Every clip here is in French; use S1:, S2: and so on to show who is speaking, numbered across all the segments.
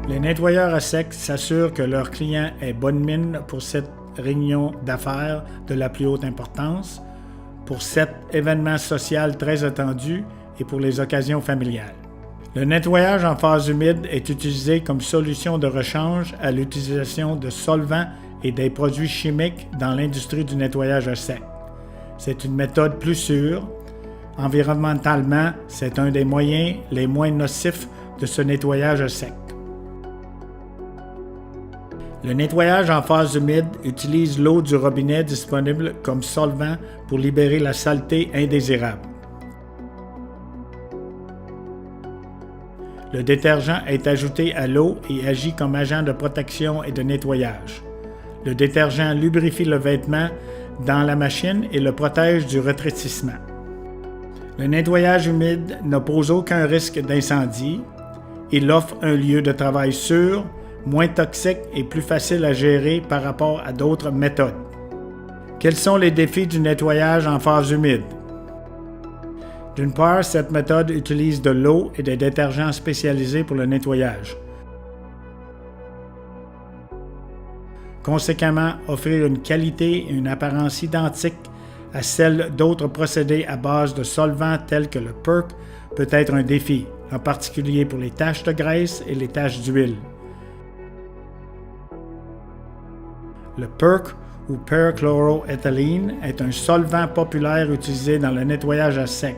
S1: Les nettoyeurs à sec s'assurent que leur client ait bonne mine pour cette réunion d'affaires de la plus haute importance, pour cet événement social très attendu et pour les occasions familiales. Le nettoyage en phase humide est utilisé comme solution de rechange à l'utilisation de solvants et des produits chimiques dans l'industrie du nettoyage à sec. C'est une méthode plus sûre. Environnementalement, c'est un des moyens les moins nocifs de ce nettoyage à sec. Le nettoyage en phase humide utilise l'eau du robinet disponible comme solvant pour libérer la saleté indésirable. Le détergent est ajouté à l'eau et agit comme agent de protection et de nettoyage. Le détergent lubrifie le vêtement dans la machine et le protège du rétrécissement. Le nettoyage humide ne pose aucun risque d'incendie. Il offre un lieu de travail sûr, moins toxique et plus facile à gérer par rapport à d'autres méthodes. Quels sont les défis du nettoyage en phase humide? D'une part, cette méthode utilise de l'eau et des détergents spécialisés pour le nettoyage. Conséquemment, offrir une qualité et une apparence identiques à celles d'autres procédés à base de solvants tels que le PERC peut être un défi, en particulier pour les taches de graisse et les taches d'huile. Le PERC ou perchloroethylene est un solvant populaire utilisé dans le nettoyage à sec.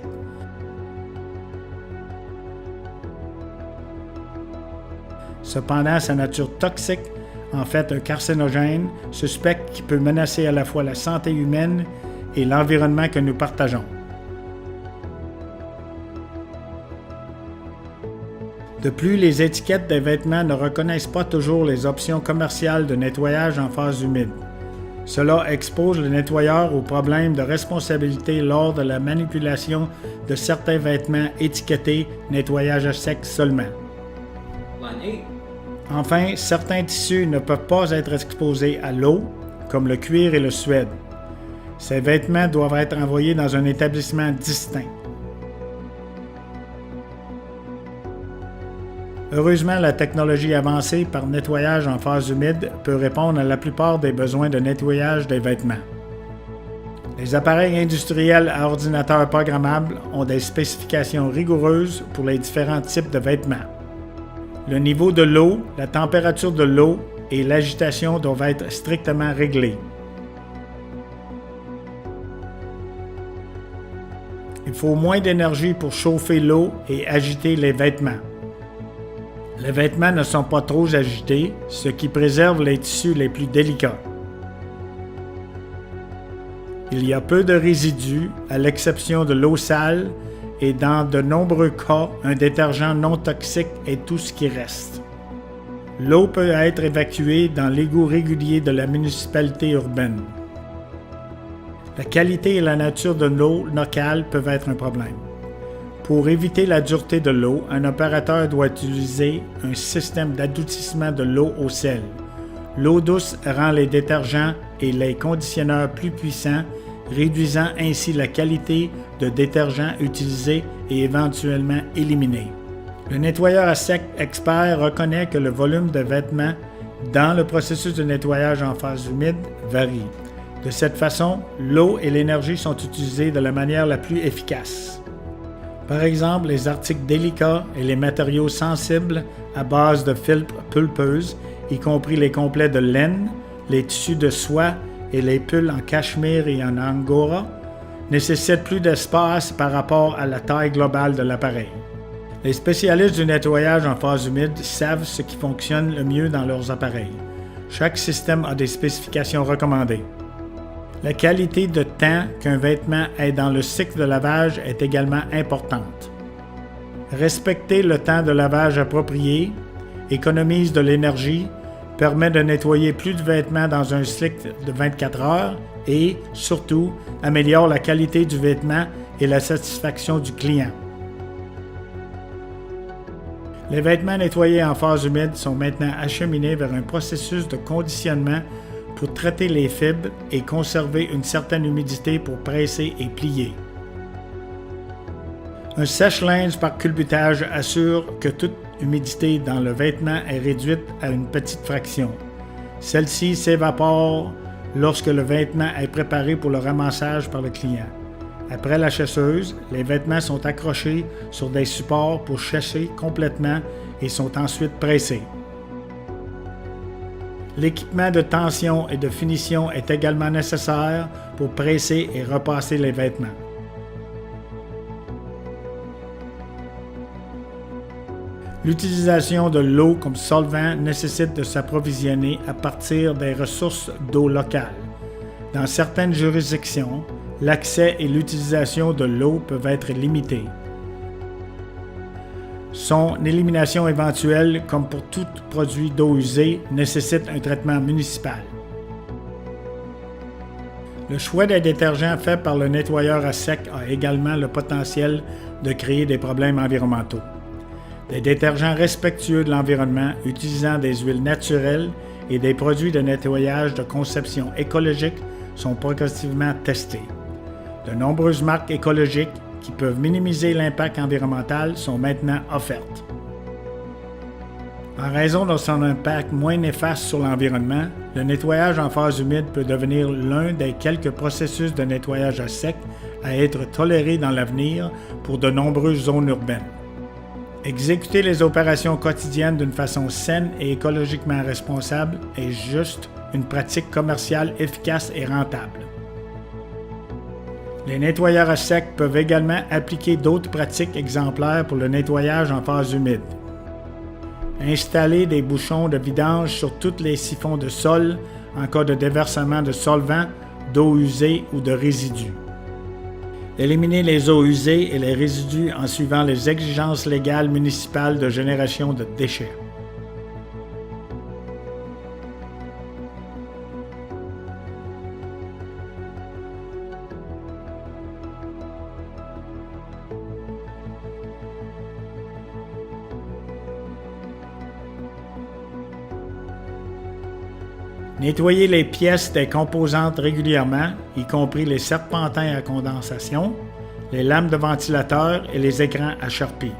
S1: Cependant, sa nature toxique en fait un carcinogène suspect qui peut menacer à la fois la santé humaine et l'environnement que nous partageons. De plus, les étiquettes des vêtements ne reconnaissent pas toujours les options commerciales de nettoyage en phase humide. Cela expose le nettoyeur aux problèmes de responsabilité lors de la manipulation de certains vêtements étiquetés « nettoyage à sec » seulement. Enfin, certains tissus ne peuvent pas être exposés à l'eau, comme le cuir et le suède. Ces vêtements doivent être envoyés dans un établissement distinct. Heureusement, la technologie avancée par nettoyage en phase humide peut répondre à la plupart des besoins de nettoyage des vêtements. Les appareils industriels à ordinateur programmable ont des spécifications rigoureuses pour les différents types de vêtements. Le niveau de l'eau, la température de l'eau et l'agitation doivent être strictement réglés. Il faut moins d'énergie pour chauffer l'eau et agiter les vêtements. Les vêtements ne sont pas trop agités, ce qui préserve les tissus les plus délicats. Il y a peu de résidus, à l'exception de l'eau sale, et dans de nombreux cas, un détergent non toxique est tout ce qui reste. L'eau peut être évacuée dans l'égout régulier de la municipalité urbaine. La qualité et la nature de l'eau locale peuvent être un problème. Pour éviter la dureté de l'eau, un opérateur doit utiliser un système d'adoucissement de l'eau au sel. L'eau douce rend les détergents et les conditionneurs plus puissants, réduisant ainsi la qualité de détergent utilisé et éventuellement éliminé. Le nettoyeur à sec expert reconnaît que le volume de vêtements dans le processus de nettoyage en phase humide varie. De cette façon, l'eau et l'énergie sont utilisées de la manière la plus efficace. Par exemple, les articles délicats et les matériaux sensibles à base de filtres pulpeuses, y compris les complets de laine, les tissus de soie et les pulls en cachemire et en angora, nécessitent plus d'espace par rapport à la taille globale de l'appareil. Les spécialistes du nettoyage en phase humide savent ce qui fonctionne le mieux dans leurs appareils. Chaque système a des spécifications recommandées. La qualité de temps qu'un vêtement ait dans le cycle de lavage est également importante. Respecter le temps de lavage approprié économise de l'énergie, permet de nettoyer plus de vêtements dans un cycle de 24 heures et, surtout, améliore la qualité du vêtement et la satisfaction du client. Les vêtements nettoyés en phase humide sont maintenant acheminés vers un processus de conditionnement pour traiter les fibres et conserver une certaine humidité pour presser et plier. Un sèche-linge par culbutage assure que toute humidité dans le vêtement est réduite à une petite fraction. Celle-ci s'évapore lorsque le vêtement est préparé pour le ramassage par le client. Après la chasseuse, les vêtements sont accrochés sur des supports pour chasser complètement et sont ensuite pressés. L'équipement de tension et de finition est également nécessaire pour presser et repasser les vêtements. L'utilisation de l'eau comme solvant nécessite de s'approvisionner à partir des ressources d'eau locales. Dans certaines juridictions, l'accès et l'utilisation de l'eau peuvent être limités. Son élimination éventuelle, comme pour tout produit d'eau usée, nécessite un traitement municipal. Le choix des détergents fait par le nettoyeur à sec a également le potentiel de créer des problèmes environnementaux. Des détergents respectueux de l'environnement, utilisant des huiles naturelles et des produits de nettoyage de conception écologique sont progressivement testés. De nombreuses marques écologiques qui peuvent minimiser l'impact environnemental sont maintenant offertes. En raison de son impact moins néfaste sur l'environnement, le nettoyage en phase humide peut devenir l'un des quelques processus de nettoyage à sec à être toléré dans l'avenir pour de nombreuses zones urbaines. Exécuter les opérations quotidiennes d'une façon saine et écologiquement responsable est juste une pratique commerciale efficace et rentable. Les nettoyeurs à sec peuvent également appliquer d'autres pratiques exemplaires pour le nettoyage en phase humide. Installer des bouchons de vidange sur tous les siphons de sol en cas de déversement de solvants, d'eau usée ou de résidus. Éliminer les eaux usées et les résidus en suivant les exigences légales municipales de génération de déchets. Nettoyer les pièces des composantes régulièrement, y compris les serpentins à condensation, les lames de ventilateur et les écrans à Sharpie.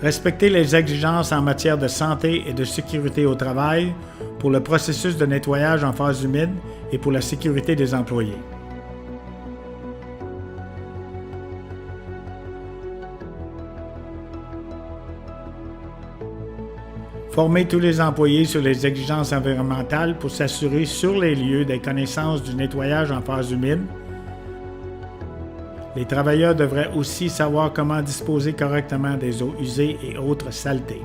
S1: Respecter les exigences en matière de santé et de sécurité au travail pour le processus de nettoyage en phase humide et pour la sécurité des employés. Former tous les employés sur les exigences environnementales pour s'assurer sur les lieux des connaissances du nettoyage en phase humide. Les travailleurs devraient aussi savoir comment disposer correctement des eaux usées et autres saletés.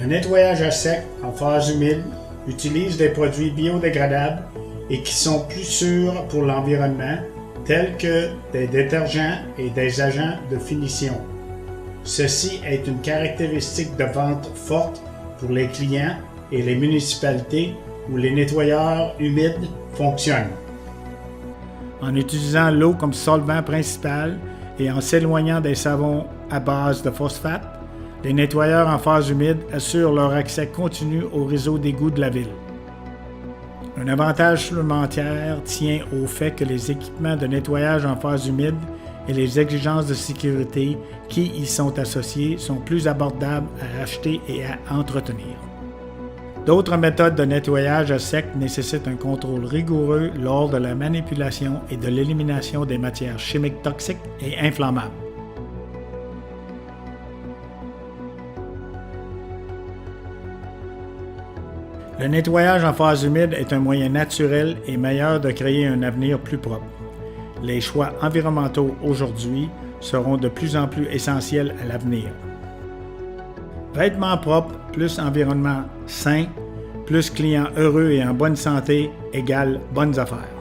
S1: Le nettoyage à sec en phase humide utilise des produits biodégradables et qui sont plus sûrs pour l'environnement, tels que des détergents et des agents de finition. Ceci est une caractéristique de vente forte pour les clients et les municipalités où les nettoyeurs humides fonctionnent. En utilisant l'eau comme solvant principal et en s'éloignant des savons à base de phosphate, les nettoyeurs en phase humide assurent leur accès continu au réseau d'égouts de la ville. Un avantage supplémentaire tient au fait que les équipements de nettoyage en phase humide et les exigences de sécurité qui y sont associées sont plus abordables à acheter et à entretenir. D'autres méthodes de nettoyage à sec nécessitent un contrôle rigoureux lors de la manipulation et de l'élimination des matières chimiques toxiques et inflammables. Le nettoyage en phase humide est un moyen naturel et meilleur de créer un avenir plus propre. Les choix environnementaux aujourd'hui seront de plus en plus essentiels à l'avenir. Vêtements propres plus environnement sain, plus clients heureux et en bonne santé égale bonnes affaires.